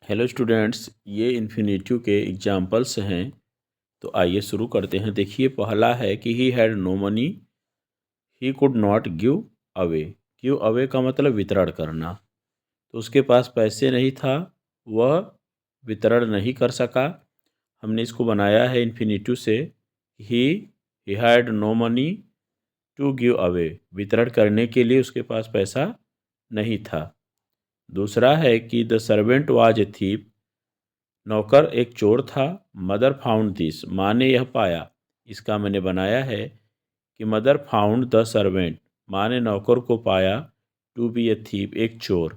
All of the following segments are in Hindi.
हेलो स्टूडेंट्स, ये इन्फिनेटिव के एग्जाम्पल्स हैं। तो आइए शुरू करते हैं। देखिए, पहला है कि he had no money, he could not give away का मतलब वितरण करना। तो उसके पास पैसे नहीं था, वह वितरण नहीं कर सका। हमने इसको बनाया है इन्फिनेटिव से। He he had no money to give away, वितरण करने के लिए उसके पास पैसा नहीं था। दूसरा है कि the servant was a thief, नौकर एक चोर था। मदर फाउंड दिस, माँ ने यह पाया। इसका मैंने बनाया है कि मदर फाउंड द सर्वेंट, माँ ने नौकर को पाया। टू बी ए थीप, एक चोर।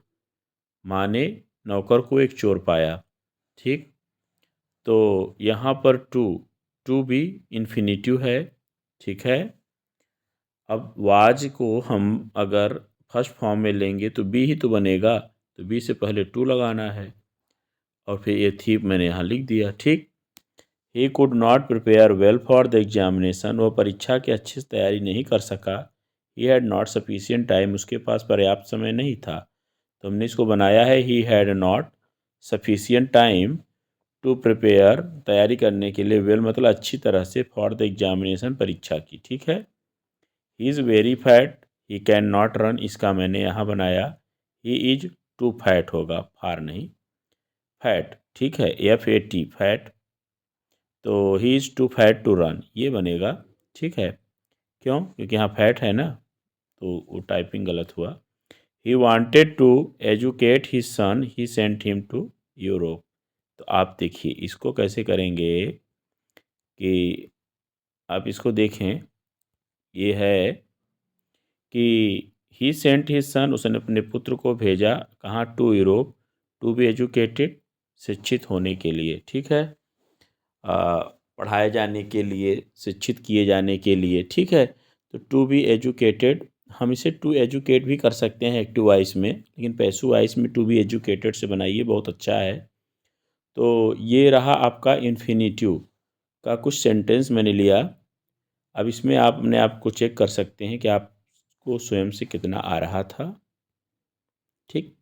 माँ ने नौकर को एक चोर पाया। ठीक। तो यहाँ पर टू टू भी इन्फिनेटिव है। ठीक है। अब वाज को हम अगर फर्स्ट फॉर्म में लेंगे तो बी ही तो बनेगा, तो बी से पहले टू लगाना है और फिर ये थीप मैंने यहाँ लिख दिया। ठीक। ही could not prepare well for the examination, वह परीक्षा की अच्छे से तैयारी नहीं कर सका। ही हैड नॉट सफिशियंट टाइम, उसके पास पर्याप्त समय नहीं था। तो हमने इसको बनाया है he had not sufficient time to prepare, तैयारी करने के लिए, वेल मतलब अच्छी तरह से, फॉर द एग्जामिनेशन, परीक्षा की। ठीक है। He is very fat, he can not run, इसका मैंने यहाँ बनाया ही इज टू फैट होगा, फार नहीं, फैट। ठीक है। FAT, fat. तो he is too fat to run, ये बनेगा। ठीक है। क्यों? क्योंकि यहाँ फैट है ना, तो वो टाइपिंग गलत हुआ। He wanted to educate his son, he sent him to Europe. तो आप देखिए इसको कैसे करेंगे कि आप इसको देखें। ये है कि ही सेंट हिज सन, उसने अपने पुत्र को भेजा कहाँ? To Europe, to be educated, शिक्षित होने के लिए। ठीक है। पढ़ाए जाने के लिए, शिक्षित किए जाने के लिए। ठीक है। तो टू बी एजुकेटेड, हम इसे टू एजुकेट भी कर सकते हैं एक्टिव वॉइस में, लेकिन पैसिव वॉइस में टू बी एजुकेटेड से बनाइए, बहुत अच्छा है। तो ये रहा आपका इन्फिनेटिव का कुछ सेंटेंस मैंने लिया। अब इसमें आप अपने आप को चेक कर सकते हैं कि आपको स्वयं से कितना आ रहा था। ठीक।